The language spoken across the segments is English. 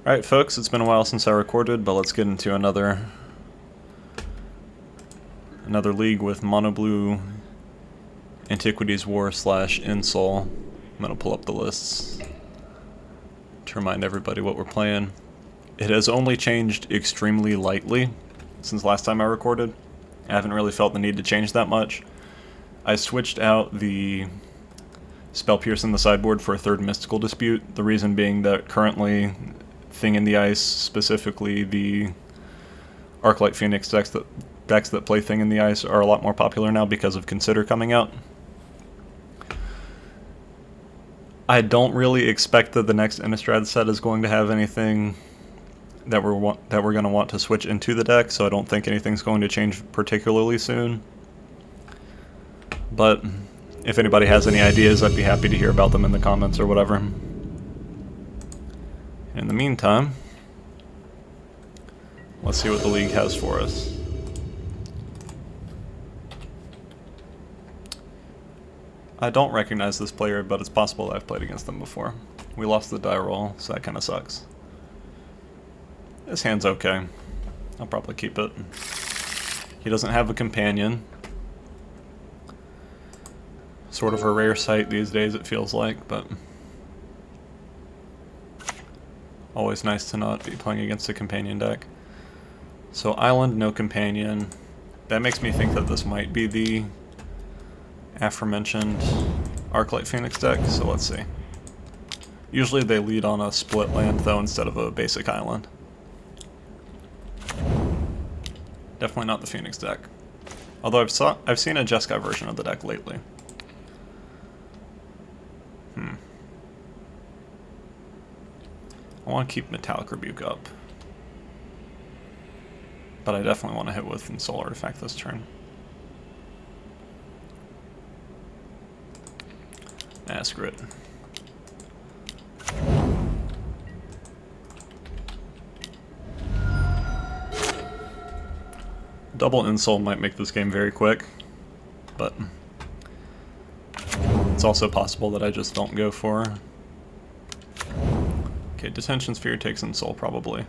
Alright folks, it's been a while since I recorded, but let's get into another league with Mono Blue Antiquities War / Ensoul. I'm going to pull up the lists to remind everybody what we're playing. It has only changed extremely lightly since last time I recorded. I haven't really felt the need to change that much. I switched out the Spell Pierce in the sideboard for a third Mystical Dispute, the reason being that currently Thing in the Ice, specifically the Arclight Phoenix decks that play Thing in the Ice, are a lot more popular now because of Consider coming out. I don't really expect that the next Innistrad set is going to have anything that we're going to want to switch into the deck, so I don't think anything's going to change particularly soon. But if anybody has any ideas, I'd be happy to hear about them in the comments or whatever. In the meantime, let's see what the league has for us. I don't recognize this player, but it's possible that I've played against them before. We lost the die roll, so that kind of sucks. This hand's okay. I'll probably keep it. He doesn't have a companion. Sort of a rare sight these days, it feels like, but always nice to not be playing against a companion deck. So Island, no companion. That makes me think that this might be the aforementioned Arclight Phoenix deck, so let's see. Usually they lead on a split land though instead of a basic island. Definitely not the Phoenix deck. Although I've seen a Jeskai version of the deck lately. I want to keep Metallic Rebuke up, but I definitely want to hit with Ensoul Artifact this turn. Nah, screw it. Double Ensoul might make this game very quick, but it's also possible that I just don't go for. Okay, Detention Sphere takes Ensoul probably.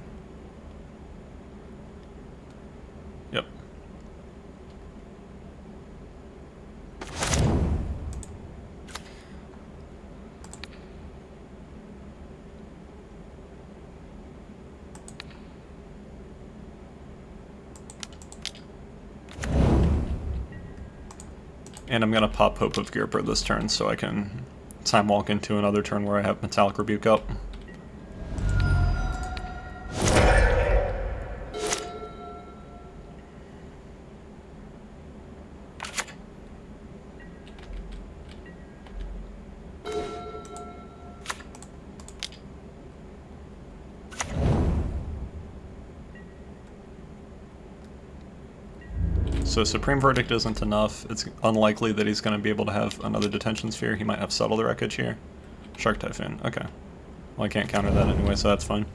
Yep. And I'm going to pop Hope of Gearper this turn so I can time walk into another turn where I have Metallic Rebuke up. So Supreme Verdict isn't enough. It's unlikely that he's going to be able to have another Detention Sphere. He might have Settle the Wreckage here. Shark Typhoon, okay. Well, I can't counter that anyway, so that's fine.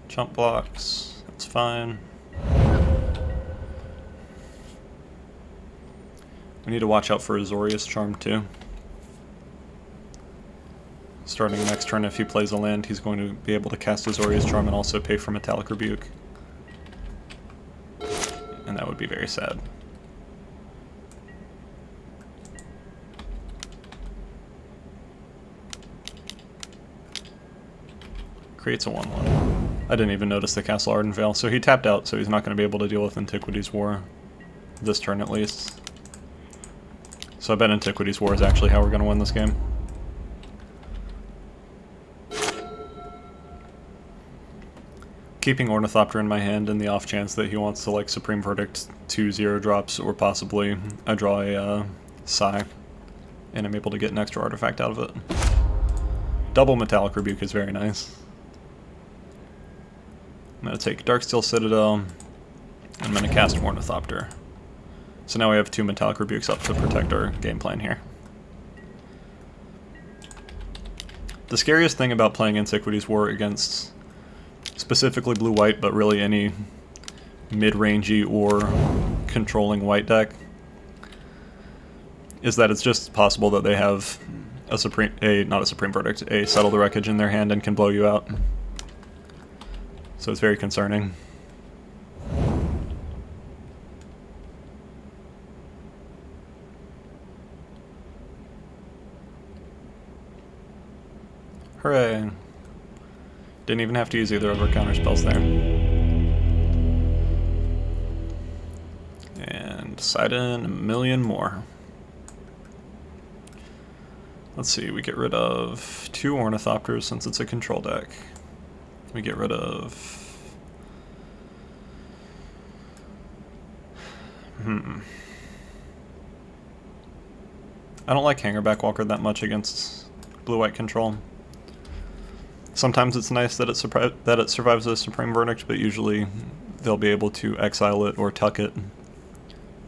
Chump blocks, that's fine. We need to watch out for Azorius Charm too. Starting next turn, if he plays a land, he's going to be able to cast Azorius Charm and also pay for Metallic Rebuke. And that would be very sad. Creates a 1/1. I didn't even notice the Castle Ardenvale, so he tapped out, so he's not going to be able to deal with Antiquities War. This turn at least. So I bet Antiquities War is actually how we're going to win this game. Keeping Ornithopter in my hand in the off chance that he wants to like Supreme Verdict 2 0-drops, or possibly I draw a Psy, and I'm able to get an extra artifact out of it. Double Metallic Rebuke is very nice. I'm going to take Darksteel Citadel, and I'm going to cast Ornithopter. So now we have 2 Metallic Rebukes up to protect our game plan here. The scariest thing about playing Antiquities War against specifically blue-white, but really any mid-rangey or controlling white deck, is that it's just possible that they have not a supreme verdict, a settle the wreckage in their hand and can blow you out. So it's very concerning. Hooray! Didn't even have to use either of our counter spells there. And side in a million more. Let's see, we get rid of 2 Ornithopters since it's a control deck. We get rid of... I don't like Hangerback Walker that much against blue-white control. Sometimes it's nice that it survives a Supreme Verdict, but usually they'll be able to exile it or tuck it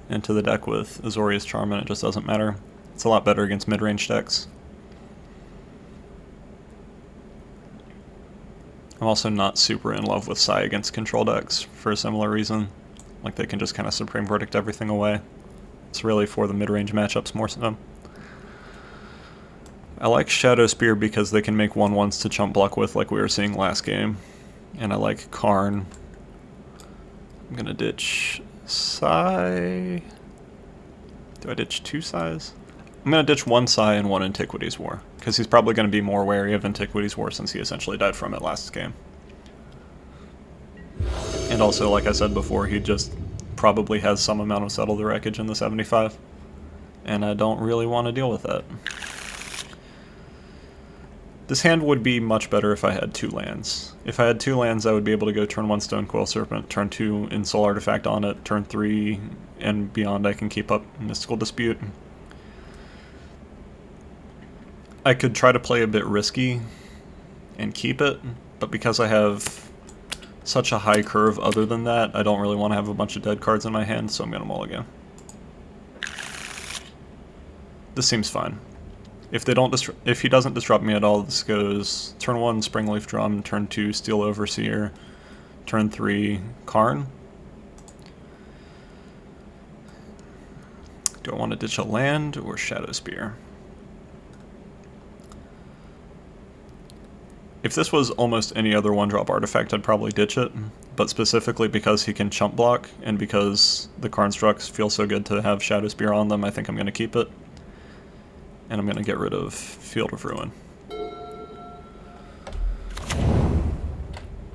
into the deck with Azorius Charm, and it just doesn't matter. It's a lot better against mid-range decks. I'm also not super in love with Sai against control decks for a similar reason. Like, they can just kind of Supreme Verdict everything away. It's really for the mid-range matchups more so. I like Shadow Spear because they can make 1/1s to chump block with, like we were seeing last game. And I like Karn. I'm gonna ditch Sai. Do I ditch 2 Sais? I'm gonna ditch 1 Sai and 1 Antiquities War, because he's probably gonna be more wary of Antiquities War since he essentially died from it last game. And also, like I said before, he just probably has some amount of Settle the Wreckage in the 75. And I don't really want to deal with that. This hand would be much better if I had 2 lands. If I had 2 lands, I would be able to go turn 1 Stonecoil Serpent, turn 2 Ensoul Artifact on it, turn 3 and beyond I can keep up Mystical Dispute. I could try to play a bit risky and keep it, but because I have such a high curve other than that, I don't really want to have a bunch of dead cards in my hand, so I'm going to mulligan. This seems fine. If he doesn't disrupt me at all, this goes turn 1 Springleaf Drum, turn 2 Steel Overseer, turn 3 Karn. Do I want to ditch a land or Shadow Spear? If this was almost any other 1-drop artifact, I'd probably ditch it, but specifically because he can chump block, and because the Karnstructs feel so good to have Shadow Spear on them, I think I'm going to keep it. And I'm going to get rid of Field of Ruin.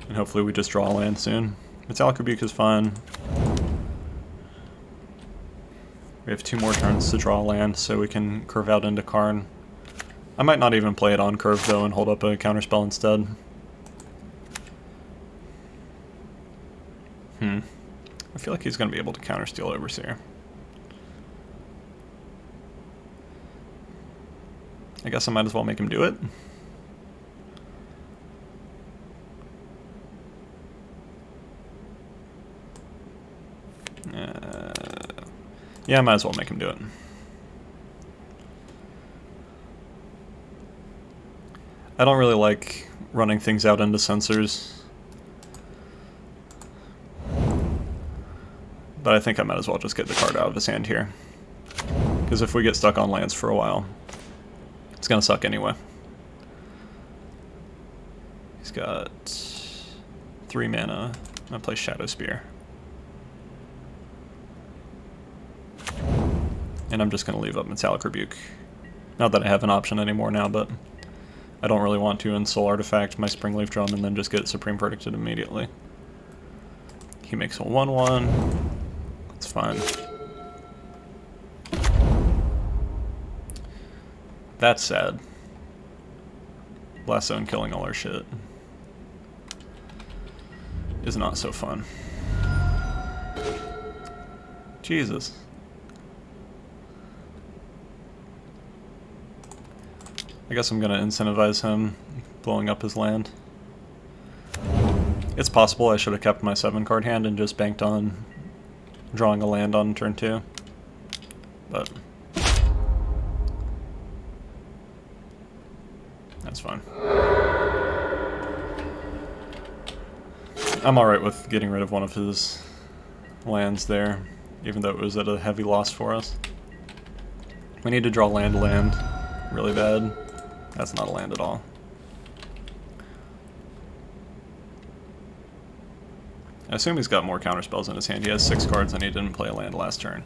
And hopefully we just draw a land soon. Metallic Rebuke is fine. We have 2 more turns to draw a land, so we can curve out into Karn. I might not even play it on curve, though, and hold up a counterspell instead. I feel like he's going to be able to counter Steel Overseer. I guess I might as well make him do it. Yeah, I might as well make him do it. I don't really like running things out into sensors, but I think I might as well just get the card out of his hand here. Because if we get stuck on lands for a while, it's gonna suck anyway. He's got 3 mana. I'm gonna play Shadow Spear. And I'm just gonna leave up Metallic Rebuke. Not that I have an option anymore now, but I don't really want to Ensoul Artifact my Springleaf Drum and then just get Supreme Verdicted immediately. He makes a 1/1. That's fine. That's sad. Blast Zone killing all our shit is not so fun. Jesus. I guess I'm gonna incentivize him blowing up his land. It's possible I should have kept my 7-card hand and just banked on drawing a land on turn 2. But that's fine. I'm alright with getting rid of one of his lands there, even though it was at a heavy loss for us. We need to draw land. really bad. That's not a land at all. I assume he's got more counterspells in his hand. He has 6 cards and he didn't play a land last turn.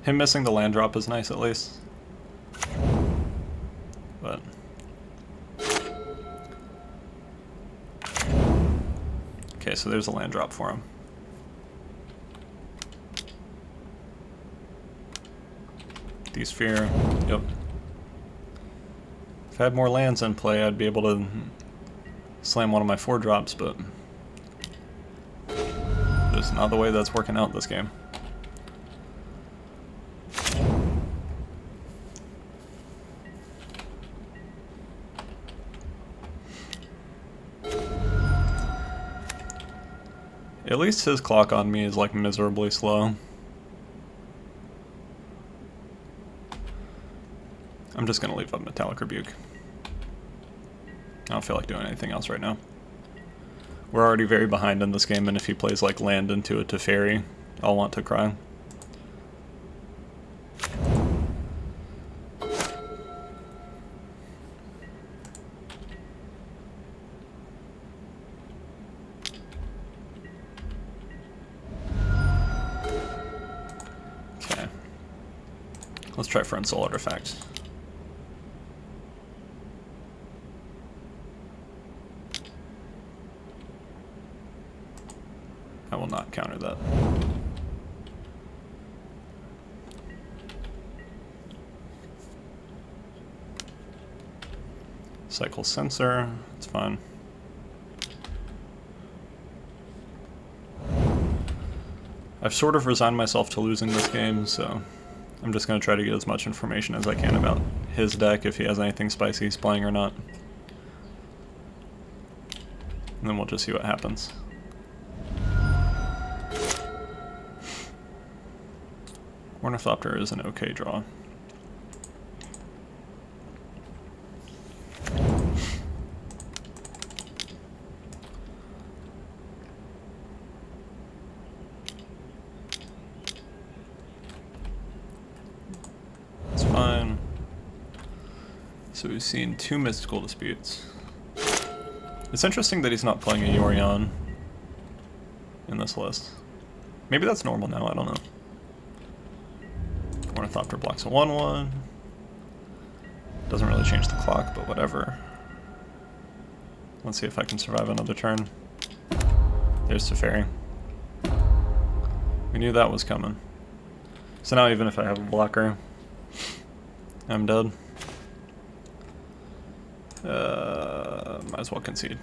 Him missing the land drop is nice at least. But okay, so there's a land drop for him. Sphere. Yep. If I had more lands in play, I'd be able to slam one of my 4 drops, but that's not the way that's working out this game. At least his clock on me is like miserably slow. I'm just gonna leave up Metallic Rebuke. I don't feel like doing anything else right now. We're already very behind in this game, and if he plays like land into a Teferi, I'll want to cry. Okay. Let's try for Ensoul Artifact. I will not counter that. Cycle Sensor, it's fine. I've sort of resigned myself to losing this game, so I'm just going to try to get as much information as I can about his deck, if he has anything spicy he's playing or not. And then we'll just see what happens. Ornithopter is an okay draw. It's fine. So we've seen 2 Mystical Disputes. It's interesting that he's not playing a Yorion in this list. Maybe that's normal now, I don't know. Ornithopter blocks a 1/1. Doesn't really change the clock, but whatever. Let's see if I can survive another turn. There's Teferi. We knew that was coming. So now even if I have a blocker, I'm dead. Might as well concede.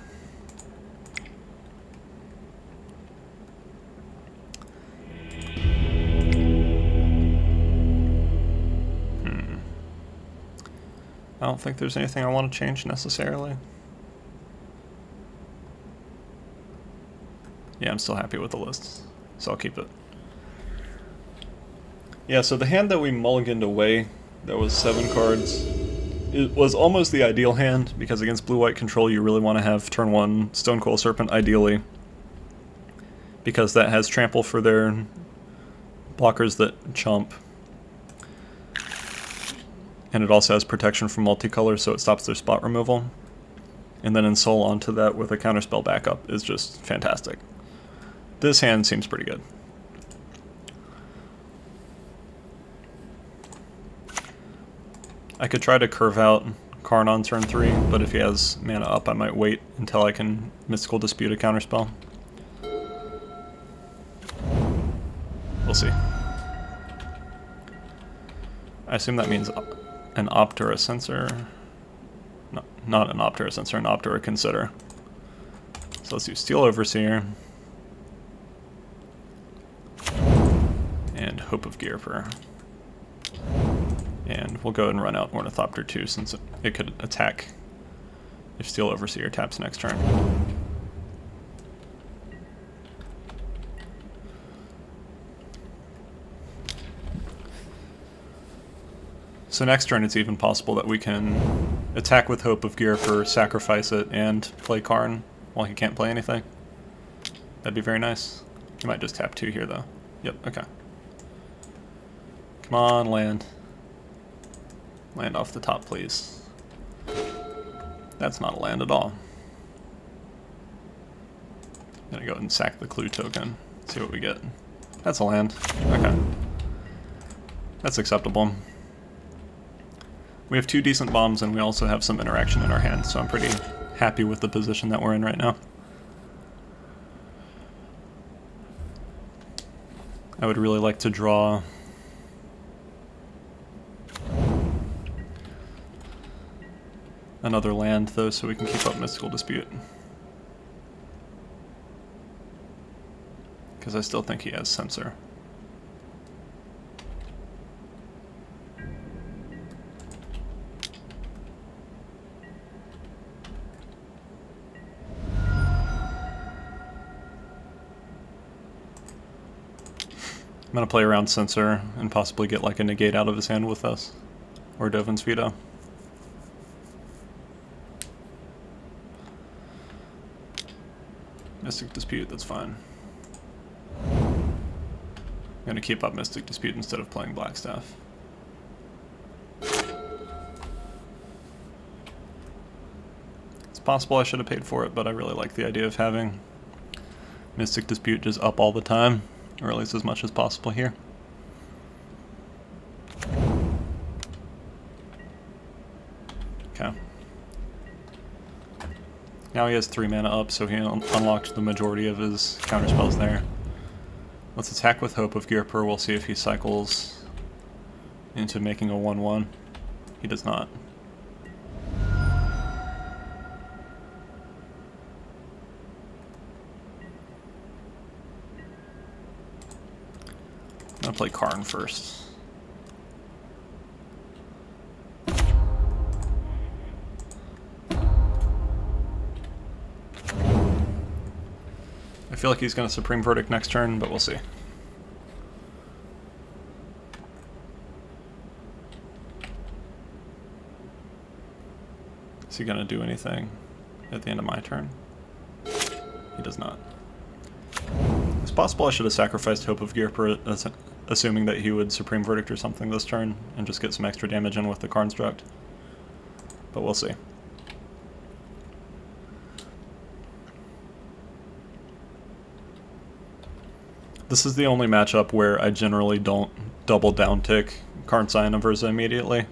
I don't think there's anything I want to change necessarily. Yeah, I'm still happy with the list, so I'll keep it. Yeah, so the hand that we mulliganed away, that was 7 cards, it was almost the ideal hand, because against blue-white control you really want to have turn 1 Stonecoil Serpent, ideally. Because that has trample for their blockers that chump. And it also has protection from multicolor, so it stops their spot removal. And then Ensoul onto that with a counterspell backup is just fantastic. This hand seems pretty good. I could try to curve out Karn on turn 3, but if he has mana up, I might wait until I can Mystical Dispute a counterspell. We'll see. I assume that means an Opt or a Censor. No, not an Opt or a Censor, an Opt or a Consider. So let's do Steel Overseer. And Hope of Gearper. And we'll go ahead and run out Ornithopter too, since it could attack if Steel Overseer taps next turn. So next turn it's even possible that we can attack with Hope of Gearper, sacrifice it, and play Karn while he can't play anything. That'd be very nice. He might just tap 2 here though. Yep, okay. Come on, land. Land off the top, please. That's not a land at all. I'm gonna go ahead and sack the clue token. See what we get. That's a land. Okay. That's acceptable. We have 2 decent bombs and we also have some interaction in our hand, so I'm pretty happy with the position that we're in right now. I would really like to draw another land though, so we can keep up Mystical Dispute. Because I still think he has Censor. I'm gonna play around Censor and possibly get like a negate out of his hand with us. Or Dovin's Veto. Mystic Dispute, that's fine. I'm gonna keep up Mystic Dispute instead of playing Blackstaff. It's possible I should have paid for it, but I really like the idea of having Mystic Dispute just up all the time. Or at least as much as possible here. Okay. Now he has 3 mana up, so he unlocked the majority of his counterspells there. Let's attack with Hope of Gearper. We'll see if he cycles into making a 1/1. He does not. I'm gonna play Karn first. I feel like he's gonna Supreme Verdict next turn, but we'll see. Is he gonna do anything at the end of my turn? He does not. It's possible I should have sacrificed Hope of Gearper, assuming that he would Supreme Verdict or something this turn, and just get some extra damage in with the Construct. But we'll see. This is the only matchup where I generally don't double down tick Karn Scion of Urza immediately.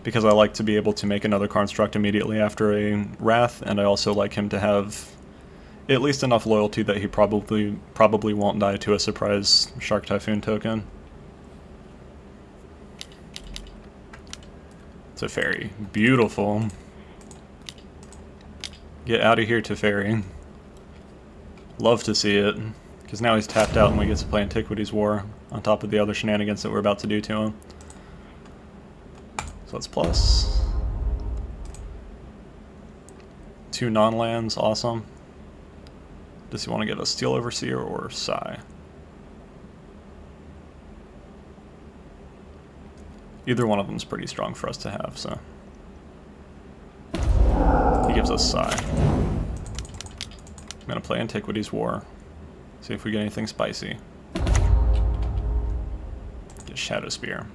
Because I like to be able to make another Construct immediately after a Wrath, and I also like him to have at least enough loyalty that he probably won't die to a surprise Shark Typhoon token. Teferi. Beautiful. Get out of here, Teferi. Love to see it. Because now he's tapped out and we get to play Antiquities War on top of the other shenanigans that we're about to do to him. So it's plus. 2 non-lands, awesome. Does he want to get a Steel Overseer or Sai? Either one of them is pretty strong for us to have, so. He gives us Sai. I'm going to play Antiquities War. See if we get anything spicy. Get Shadow Spear.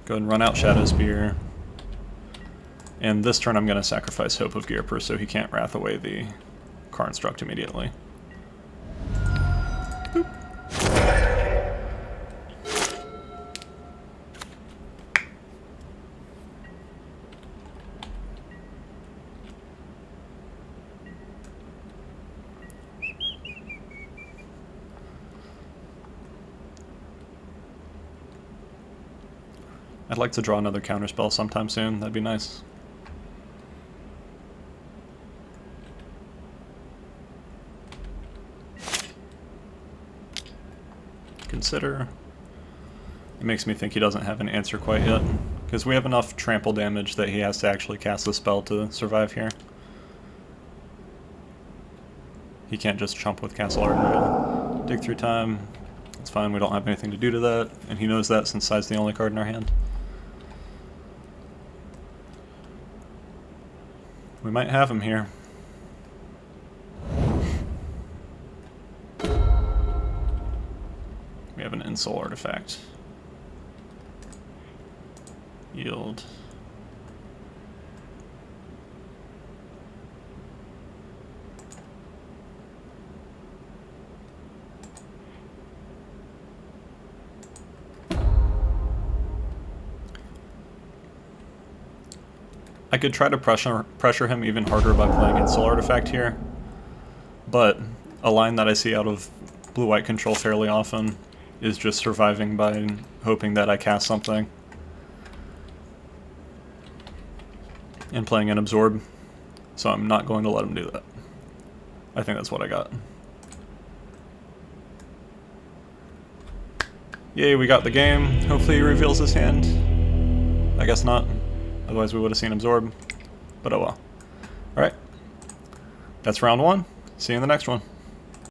Go ahead and run out Shadow Spear. And this turn I'm going to sacrifice Hope of Gearper so he can't Wrath away the Construct immediately. Boop. I'd like to draw another counterspell sometime soon, that'd be nice. Consider. It makes me think he doesn't have an answer quite yet, because we have enough trample damage that he has to actually cast a spell to survive here. He can't just chump with Castle Ardenvale. Dig through time. It's fine, we don't have anything to do to that, and he knows that since Sai's the only card in our hand. We might have him here. We have an Ensoul artifact. Yield. I could try to pressure him even harder by playing Ensoul artifact here, but a line that I see out of blue-white control fairly often is just surviving by hoping that I cast something and playing an absorb, so I'm not going to let him do that. I think that's what I got. Yay, we got the game. Hopefully he reveals his hand. I guess not. Otherwise we would have seen absorb. But oh well. Alright. That's round one. See you in the next one.